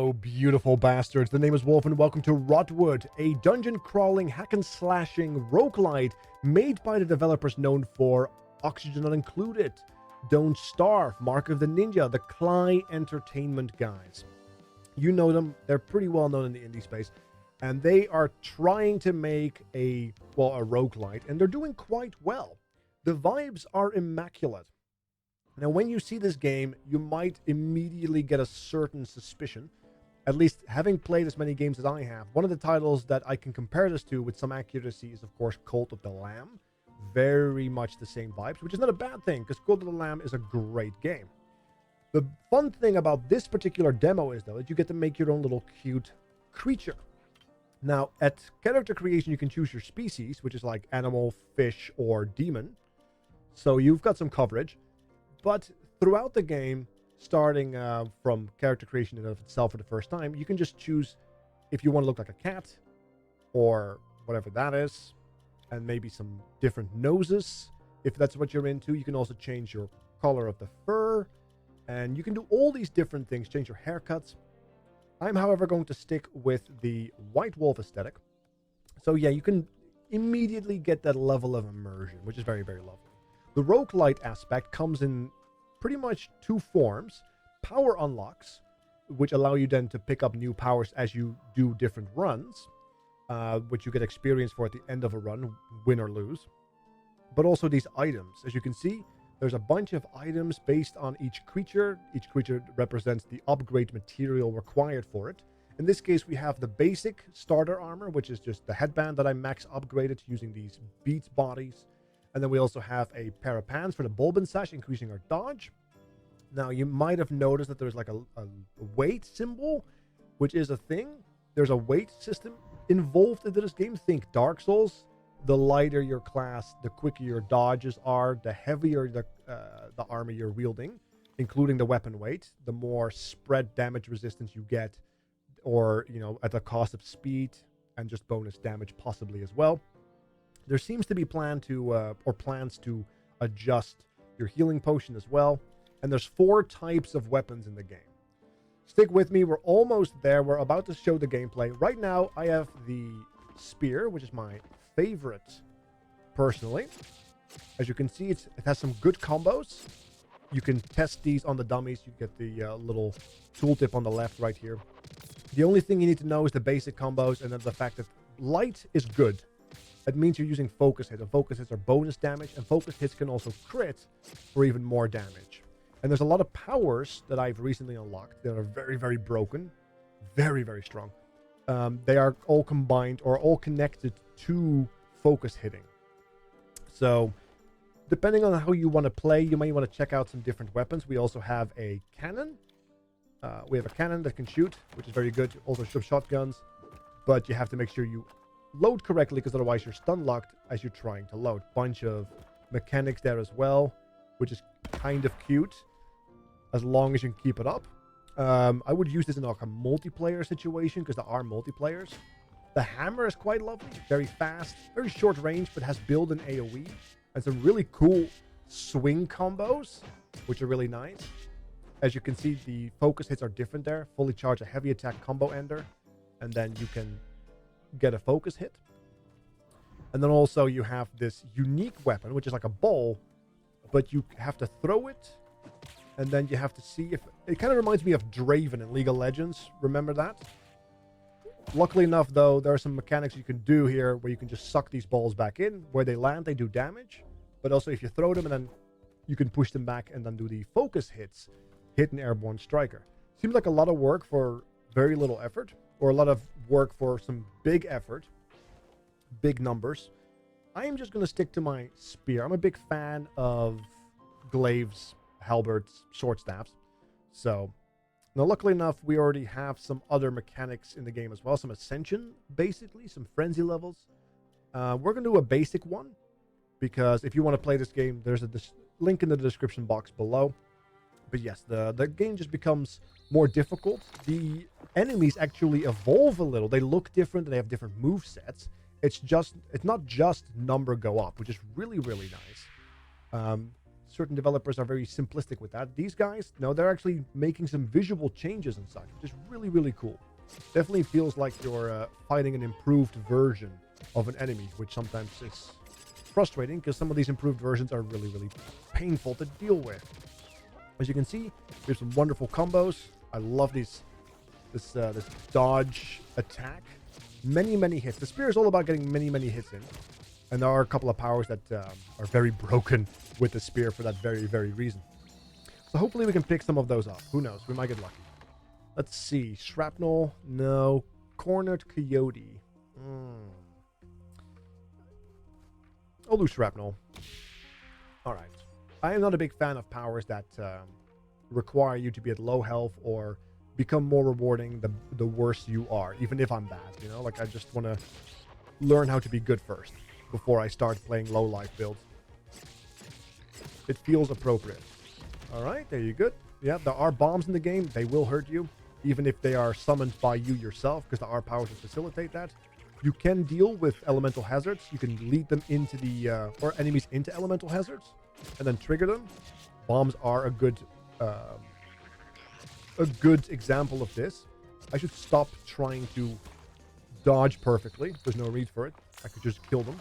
Hello, beautiful bastards. The name is Wolf, and welcome to Rotwood, a dungeon-crawling, hack-and-slashing roguelite made by the developers known for Oxygen Not Included, Don't Starve, Mark of the Ninja, the Cly Entertainment guys. You know them. They're pretty well known in the indie space, and they are trying to make a roguelite, and they're doing quite well. The vibes are immaculate. Now, when you see this game, you might immediately get a certain suspicion, at least having played as many games as I have. One of the titles that I can compare this to with some accuracy is, of course, Cult of the Lamb. Very much the same vibes, which is not a bad thing, because Cult of the Lamb is a great game. The fun thing about this particular demo is, though, that you get to make your own little cute creature. Now, at character creation, you can choose your species, which is like animal, fish, or demon. So you've got some coverage. But throughout the game, starting from character creation in and of itself for the first time, you can just choose if you want to look like a cat or whatever that is, and maybe some different noses. If that's what you're into, you can also change your color of the fur, and you can do all these different things, change your haircuts. I'm, however, going to stick with the White Wolf aesthetic. So yeah, you can immediately get that level of immersion, which is very, very lovely. The roguelite aspect comes in pretty much two forms. Power unlocks, which allow you then to pick up new powers as you do different runs, which you get experience for at the end of a run, win or lose. But also these items. As you can see, there's a bunch of items based on each creature. Each creature represents the upgrade material required for it. In this case, we have the basic starter armor, which is just the headband that I max upgraded using these beat bodies. And then we also have a pair of pants for the bulb and sash, increasing our dodge. Now, you might have noticed that there's like a weight symbol, which is a thing. There's a weight system involved into this game. Think Dark Souls. The lighter your class, the quicker your dodges are, the heavier the armor you're wielding, including the weapon weight, the more spread damage resistance you get, or, you know, at the cost of speed and just bonus damage possibly as well. There seems to be plans to adjust your healing potion as well. And there's 4 types of weapons in the game. Stick with me. We're almost there. We're about to show the gameplay. Right now, I have the spear, which is my favorite, personally. As you can see, it has some good combos. You can test these on the dummies. You get the little tooltip on the left right here. The only thing you need to know is the basic combos, and then the fact that light is good. That means you're using focus hits, and focus hits are bonus damage, and focus hits can also crit for even more damage. And there's a lot of powers that I've recently unlocked that are very, very broken, very, very strong. They are all combined or all connected to focus hitting. So depending on how you want to play, you may want to check out some different weapons. We also have a cannon. We have a cannon that can shoot, which is very good. Also some shotguns, but you have to make sure you load correctly, because otherwise you're stun locked as you're trying to load. Bunch of mechanics there as well, which is kind of cute, as long as you can keep it up. I would use this in like a multiplayer situation, because there are multiplayers. The hammer is quite lovely, very fast, very short range, but has built-in AoE and some really cool swing combos, which are really nice. As you can see, the focus hits are different there. Fully charge a heavy attack combo ender, and then you can get a focus hit. And then also you have this unique weapon, which is like a ball, but you have to throw it, and then you have to see if it kind of reminds me of Draven in League of Legends. Remember that? Luckily enough, though, there are some mechanics you can do here where you can just suck these balls back in. Where they land, they do damage, but also if you throw them, and then you can push them back and then do the focus hits, hit an airborne striker. Seems like a lot of work for very little effort, or a lot of work for some big effort, big numbers. I am just going to stick to my spear. I'm a big fan of glaives, halberds, short staffs. So, now luckily enough, we already have some other mechanics in the game as well. Some ascension, basically, some frenzy levels. We're going to do a basic one, because if you want to play this game, there's a link in the description box below. But yes, the game just becomes more difficult. The enemies actually evolve a little. They look different, and they have different move sets. It's not just number go up, which is really, really nice. certain developers are very simplistic with that. These guys, no, they're actually making some visual changes and such, which is really, really cool. Definitely feels like you're fighting an improved version of an enemy, which sometimes is frustrating because some of these improved versions are really, really painful to deal with. As you can see, there's some wonderful combos. I love this dodge attack. Many hits. The spear is all about getting many hits in. And there are a couple of powers that are very broken with the spear for that very reason. So hopefully we can pick some of those up. Who knows? We might get lucky. Let's see. Shrapnel. No. Cornered Coyote. I'll do Shrapnel. Alright. I am not a big fan of powers that require you to be at low health or become more rewarding the worse you are, even if I'm bad, you know? Like, I just want to learn how to be good first before I start playing low life builds. It feels appropriate. Alright, there you go. Yeah, there are bombs in the game. They will hurt you, even if they are summoned by you yourself, because there are powers that facilitate that. You can deal with elemental hazards. You can lead them into the, or enemies into elemental hazards, and then trigger them. Bombs are a good example of this. I should stop trying to dodge perfectly. There's no need for it. I could just kill them.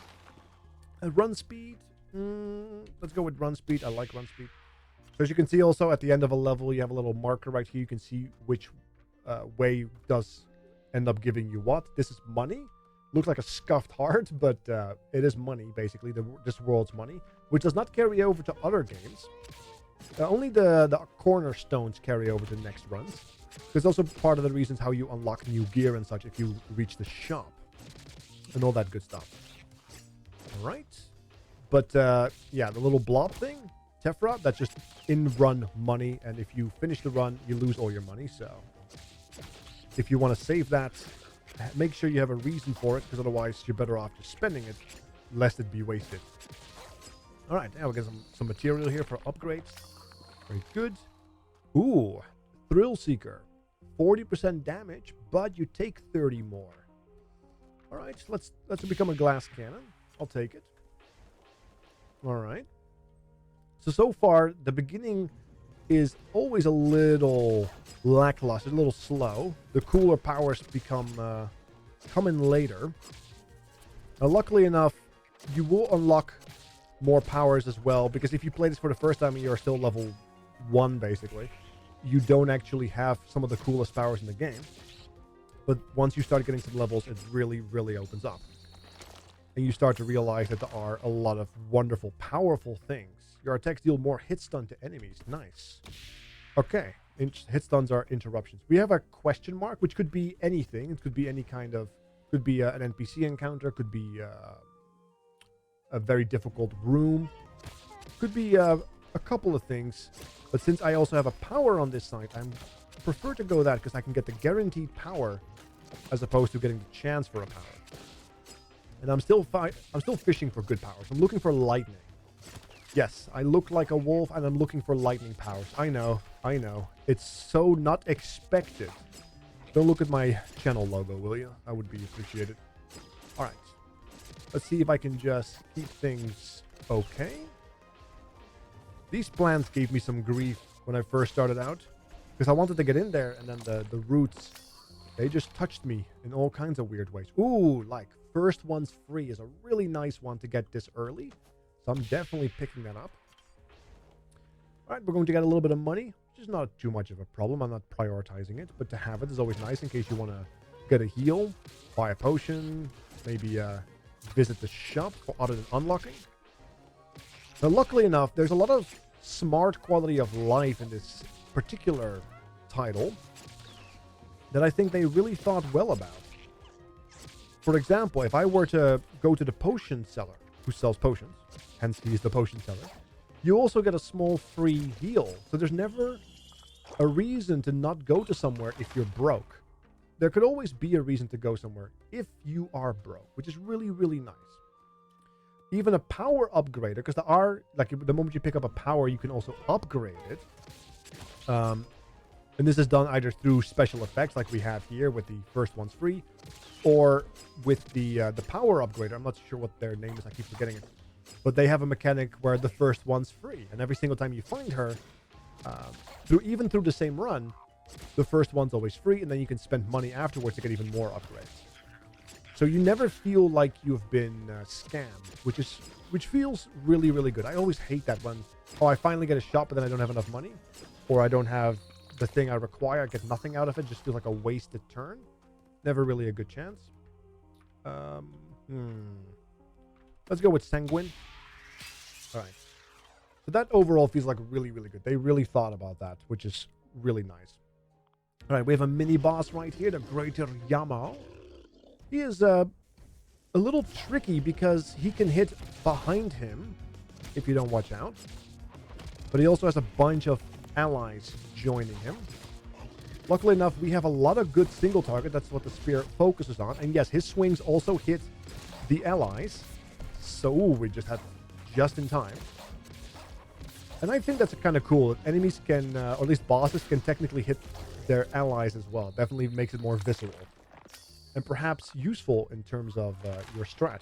Run speed. Let's go with run speed. I like run speed. So as you can see also at the end of a level, you have a little marker right here. You can see which way does end up giving you what. This is money. Looks like a scuffed heart, but it is money, basically. This world's money, which does not carry over to other games. Only the cornerstones carry over to next runs. There's also part of the reasons how you unlock new gear and such if you reach the shop. And all that good stuff. Alright. But, yeah, the little blob thing, Tephra, that's just in-run money. And if you finish the run, you lose all your money. So, if you want to save that, make sure you have a reason for it, because otherwise you're better off just spending it, lest it be wasted. Alright, now we get some material here for upgrades. Very good. Ooh, Thrill Seeker. 40% damage, but you take 30 more. Alright, let's become a glass cannon. I'll take it. Alright. So far, the beginning is always a little lackluster, a little slow. The cooler powers come in later. Now, luckily enough, you will unlock more powers as well, because if you play this for the first time and you're still level 1, basically, you don't actually have some of the coolest powers in the game. But once you start getting some levels, it really opens up. And you start to realize that there are a lot of wonderful, powerful things. Your attacks deal more hit stun to enemies. Nice. Okay. Hit stuns are interruptions. We have a question mark, which could be anything. It could be any kind of... Could be an NPC encounter. Could be a very difficult room. Could be a couple of things. But since I also have a power on this side, I prefer to go that because I can get the guaranteed power as opposed to getting the chance for a power. And I'm still fishing for good powers. I'm looking for lightning. Yes, I look like a wolf and I'm looking for lightning powers. I know. It's so not expected. Don't look at my channel logo, will you? I would be appreciated. Alright. Let's see if I can just keep things okay. These plants gave me some grief when I first started out. Because I wanted to get in there and then the roots, they just touched me in all kinds of weird ways. Ooh, like first one's free is a really nice one to get this early. So I'm definitely picking that up. Alright, we're going to get a little bit of money, which is not too much of a problem. I'm not prioritizing it, but to have it is always nice in case you want to get a heal, buy a potion, maybe visit the shop for other than unlocking. Now, luckily enough, there's a lot of smart quality of life in this particular title that I think they really thought well about. For example, if I were to go to the potion seller who sells potions, hence he's the potion seller, you also get a small free heal. So there's never a reason to not go to somewhere if you're broke. There could always be a reason to go somewhere if you are broke, which is really nice. Even a power upgrader, because there are, like, the moment you pick up a power, you can also upgrade it. And this is done either through special effects, like we have here with the first one's free, or with the power upgrader. I'm not sure what their name is. I keep forgetting it. But they have a mechanic where the first one's free. And every single time you find her, even through the same run, the first one's always free. And then you can spend money afterwards to get even more upgrades. So you never feel like you've been scammed, which feels really, really good. I always hate that when, oh, I finally get a shot, but then I don't have enough money. Or I don't have the thing I require. I get nothing out of it. Just feels like a wasted turn. Never really a good chance. Let's go with Sanguine. All right. So that overall feels like really, really good. They really thought about that, which is really nice. All right, we have a mini boss right here, the Greater Yamo. He is a little tricky because he can hit behind him if you don't watch out. But he also has a bunch of allies joining him. Luckily enough, we have a lot of good single target. That's what the spear focuses on. And yes, his swings also hit the allies. So we just had just in time. And I think that's kind of cool. Enemies can, or at least bosses, can technically hit their allies as well. Definitely makes it more visceral. And perhaps useful in terms of your strat.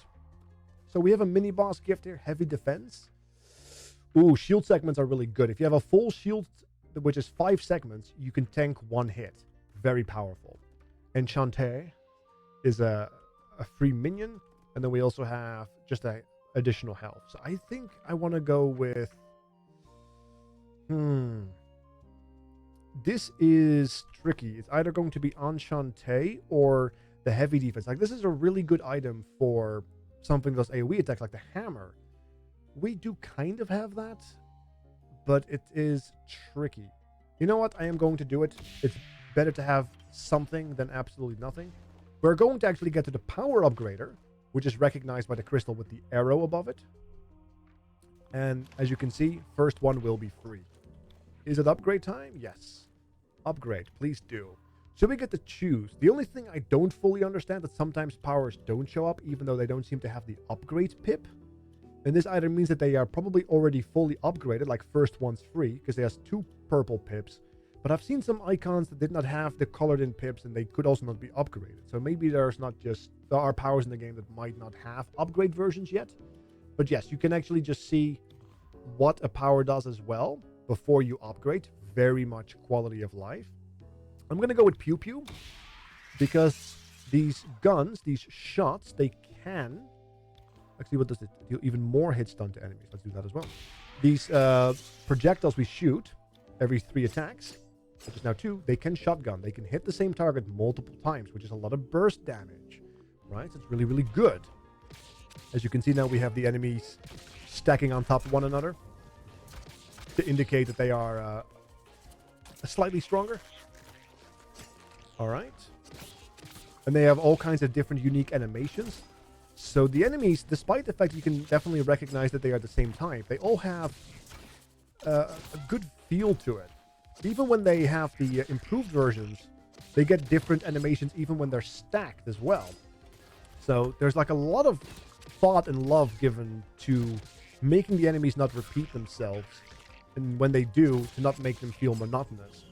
So we have a mini boss gift here. Heavy defense. Ooh, shield segments are really good. If you have a full shield, which is 5 segments, you can tank 1 hit. Very powerful. Enchanté is a free minion. And then we also have just a additional health. So I think I want to go with... This is tricky. It's either going to be Enchanté or the heavy defense. Like, this is a really good item for something that does AoE attacks, like the hammer. We do kind of have that, but it is tricky. You know what? I am going to do it. It's better to have something than absolutely nothing. We're going to actually get to the power upgrader, which is recognized by the crystal with the arrow above it. And as you can see, first one will be free. Is it upgrade time? Yes. Upgrade, please do. So we get to choose. The only thing I don't fully understand is that sometimes powers don't show up, even though they don't seem to have the upgrade pip. And this either means that they are probably already fully upgraded, like first one's free, because they has 2 purple pips. But I've seen some icons that did not have the colored in pips, and they could also not be upgraded. So maybe there are powers in the game that might not have upgrade versions yet. But yes, you can actually just see what a power does as well before you upgrade. Very much quality of life. I'm going to go with Pew Pew because these guns, these shots, they can... Actually, what does it do? Even more hit stun to enemies. Let's do that as well. These projectiles we shoot every 3 attacks, which is now 2, they can shotgun. They can hit the same target multiple times, which is a lot of burst damage. Right? So it's really, really good. As you can see now, we have the enemies stacking on top of one another to indicate that they are slightly stronger. All right. And they have all kinds of different unique animations. So the enemies, despite the fact you can definitely recognize that they are the same type, they all have a good feel to it. Even when they have the improved versions, they get different animations even when they're stacked as well. So there's like a lot of thought and love given to making the enemies not repeat themselves. And when they do, to not make them feel monotonous.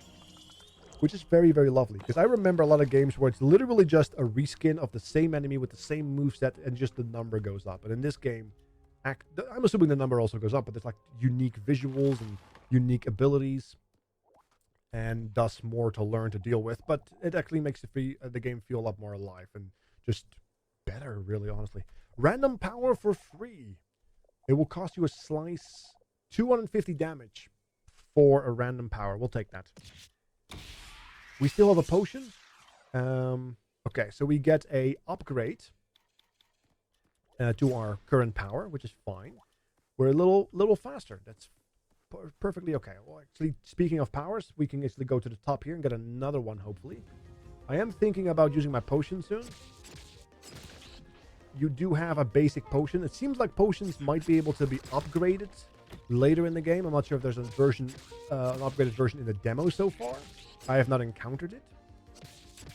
Which is very, very lovely. Because I remember a lot of games where it's literally just a reskin of the same enemy with the same moveset and just the number goes up. And in this game, I'm assuming the number also goes up, but there's like unique visuals and unique abilities. And thus more to learn to deal with. But it actually makes the game feel a lot more alive and just better, really, honestly. Random power for free. It will cost you a slice, 250 damage for a random power. We'll take that. We still have a potion. Okay, so we get a upgrade to our current power, which is fine. We're a little faster. That's perfectly okay. Well, actually, speaking of powers, we can actually go to the top here and get another one, hopefully. I am thinking about using my potion soon. You do have a basic potion. It seems like potions might be able to be upgraded later in the game. I'm not sure if there's a version, an upgraded version in the demo so far. I have not encountered it.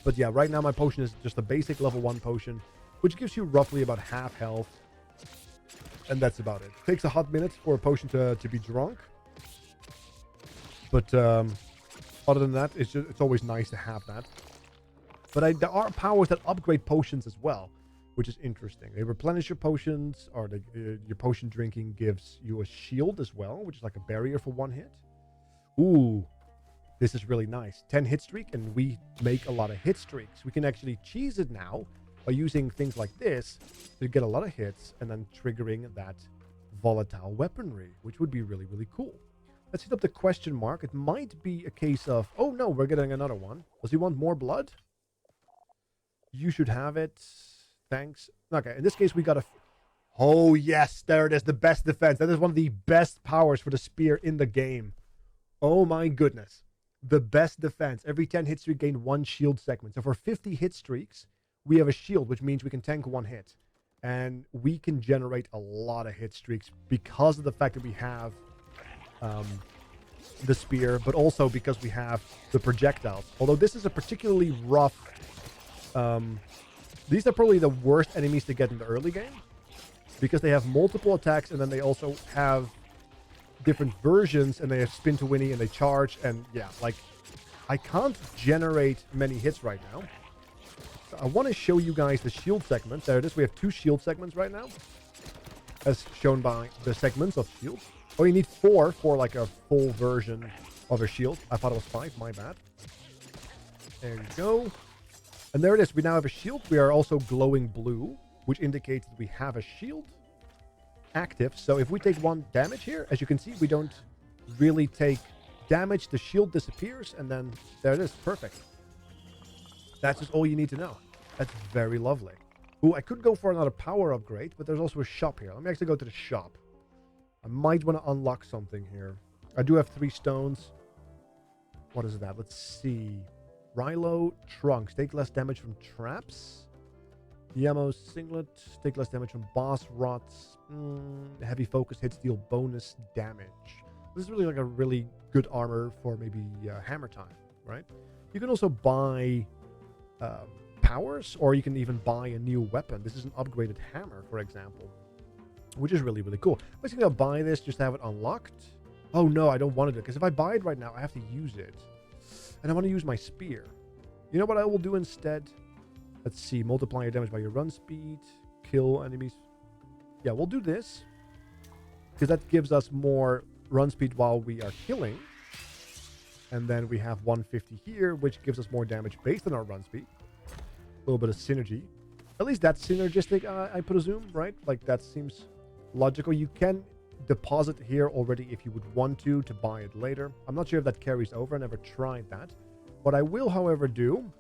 But yeah, right now my potion is just a basic level 1 potion, which gives you roughly about half health. And that's about it. Takes a hot minute for a potion to be drunk. But other than that, it's always nice to have that. But there are powers that upgrade potions as well, which is interesting. They replenish your potions, or your potion drinking gives you a shield as well, which is like a barrier for 1 hit. Ooh, this is really nice. 10 hit streak, and we make a lot of hit streaks. We can actually cheese it now by using things like this to get a lot of hits and then triggering that volatile weaponry, which would be really, really cool. Let's hit up the question mark. It might be a case of, oh no, we're getting another one. Does he want more blood? You should have it. Thanks. Okay, in this case, we got a... Oh, yes, there it is. The best defense. That is one of the best powers for the spear in the game. Oh my goodness. The best defense. Every 10 hit streak, gain 1 shield segment. So for 50 hit streaks, we have a shield, which means we can tank 1 hit. And we can generate a lot of hit streaks because of the fact that we have the spear, but also because we have the projectiles. Although this is a particularly rough... these are probably the worst enemies to get in the early game, because they have multiple attacks, and then they also have different versions, and they have spin to winnie, and they charge, and yeah, like, I can't generate many hits right now. So I want to show you guys the shield segment. There it is. We have 2 shield segments right now, as shown by the segments of shield. Oh, you need 4 for like a full version of a shield. I thought it was 5. My bad. There you go. And there it is. We now have a shield. We are also glowing blue, which indicates that we have a shield active. So if we take 1 damage here, as you can see, we don't really take damage. The shield disappears, and then there it is. Perfect. That's just all you need to know. That's very lovely. Ooh, I could go for another power upgrade, but there's also a shop here. Let me actually go to the shop. I might want to unlock something here. I do have 3 stones. What is that? Let's see. Rilo trunks. Take less damage from traps. Yamo singlet. Take less damage from boss rots. Heavy focus hits deal bonus damage. This is really like a really good armor for maybe hammer time, right? You can also buy powers, or you can even buy a new weapon. This is an upgraded hammer, for example, which is really, really cool. I'm just going to buy this just to have it unlocked. Oh, no, I don't want to do it, because if I buy it right now, I have to use it. And I want to use my spear. You know what I will do instead? Let's see. Multiply your damage by your run speed. Kill enemies. Yeah, we'll do this, because that gives us more run speed while we are killing. And then we have 150 here, which gives us more damage based on our run speed. A little bit of synergy. At least that's synergistic, I presume, right? Like, that seems logical. You can deposit here already if you would want to buy it later. I'm not sure if that carries over. I never tried that. What I will, however, do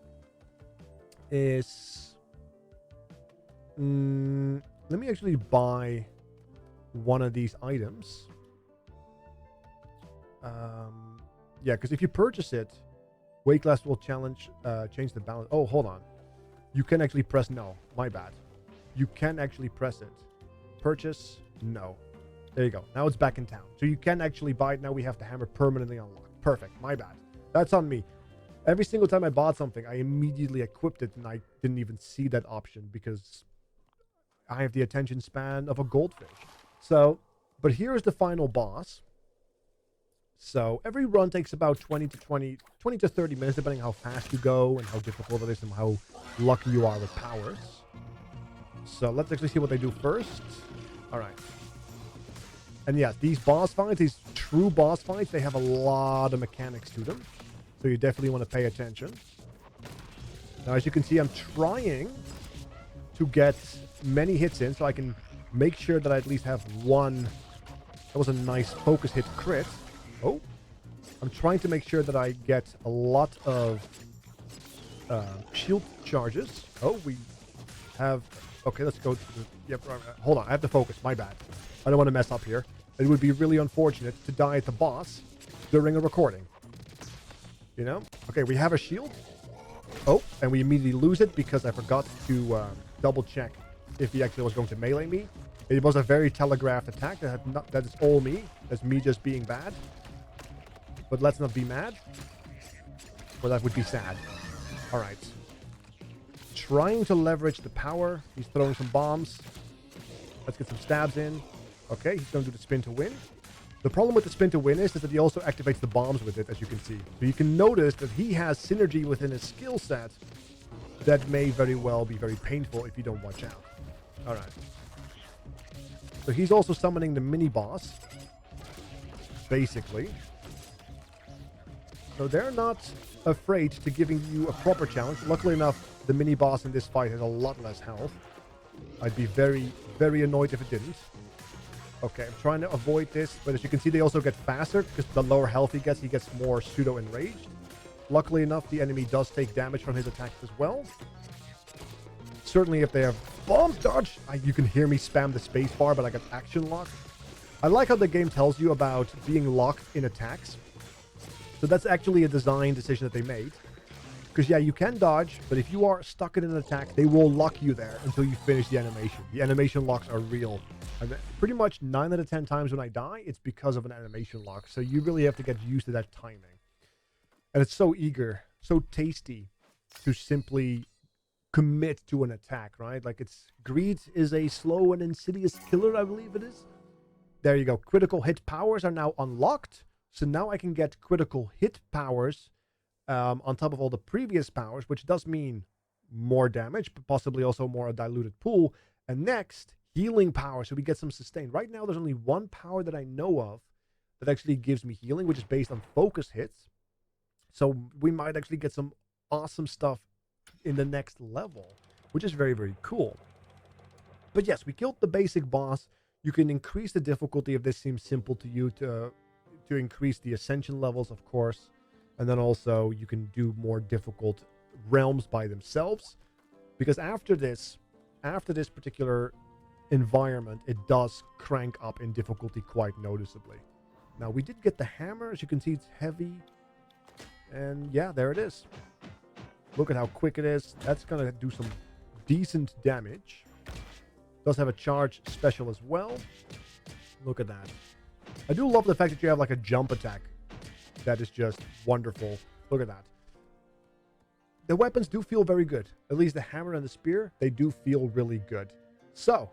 is... let me actually buy one of these items. Yeah, because if you purchase it, weight class will change the balance. Oh, hold on. You can actually press no. My bad. You can actually press it. Purchase, no. There you go. Now it's back in town. So you can actually buy it. Now we have the hammer permanently unlocked. Perfect. My bad. That's on me. Every single time I bought something, I immediately equipped it, and I didn't even see that option because I have the attention span of a goldfish. So, but here is the final boss. So every run takes about 20 to 30 minutes, depending how fast you go and how difficult it is and how lucky you are with powers. So let's actually see what they do first. All right. And yeah, these boss fights, these true boss fights, they have a lot of mechanics to them. So you definitely want to pay attention. Now, as you can see, I'm trying to get many hits in so I can make sure that I at least have one. That was a nice focus hit crit. Oh, I'm trying to make sure that I get a lot of shield charges. Oh, we have... Okay, let's go to the... Yep, hold on. I have to focus. My bad. I don't want to mess up here. It would be really unfortunate to die at the boss during a recording. You know? Okay, we have a shield. Oh, and we immediately lose it because I forgot to double check if he actually was going to melee me. It was a very telegraphed attack. That is all me. That's me just being bad. But let's not be mad. Or that would be sad. Alright. Trying to leverage the power. He's throwing some bombs. Let's get some stabs in. Okay, he's going to do the spin to win. The problem with the spin to win is that he also activates the bombs with it, as you can see. So you can notice that he has synergy within his skill set that may very well be very painful if you don't watch out. All right. So he's also summoning the mini-boss, basically. So they're not afraid to giving you a proper challenge. Luckily enough, the mini-boss in this fight has a lot less health. I'd be very, very annoyed if it didn't. Okay, I'm trying to avoid this, but as you can see, they also get faster, because the lower health he gets more pseudo-enraged. Luckily enough, the enemy does take damage from his attacks as well. Certainly if they have bomb dodge, you can hear me spam the space bar, but I got action lock. I like how the game tells you about being locked in attacks. So that's actually a design decision that they made. Because yeah, you can dodge, but if you are stuck in an attack, they will lock you there until you finish the animation. The animation locks are real. And pretty much 9 out of 10 times when I die, it's because of an animation lock. So you really have to get used to that timing. And it's so eager, so tasty to simply commit to an attack, right? Like greed is a slow and insidious killer, I believe it is. There you go. Critical hit powers are now unlocked. So now I can get critical hit powers on top of all the previous powers, which does mean more damage, but possibly also more a diluted pool. And next, healing power. So we get some sustain. Right now, there's only one power that I know of that actually gives me healing, which is based on focus hits. So we might actually get some awesome stuff in the next level, which is very, very cool. But yes, we killed the basic boss. You can increase the difficulty if this seems simple to you to increase the ascension levels, of course. And then also you can do more difficult realms by themselves. Because after this particular environment, it does crank up in difficulty quite noticeably. Now, we did get the hammer. As you can see, it's heavy. And yeah, there it is. Look at how quick it is. That's going to do some decent damage. Does have a charge special as well. Look at that. I do love the fact that you have like a jump attack. That is just wonderful. Look at that. The weapons do feel very good. At least the hammer and the spear, they do feel really good. So,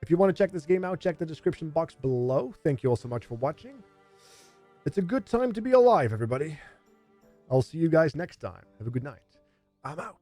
if you want to check this game out, check the description box below. Thank you all so much for watching. It's a good time to be alive, everybody. I'll see you guys next time. Have a good night. I'm out.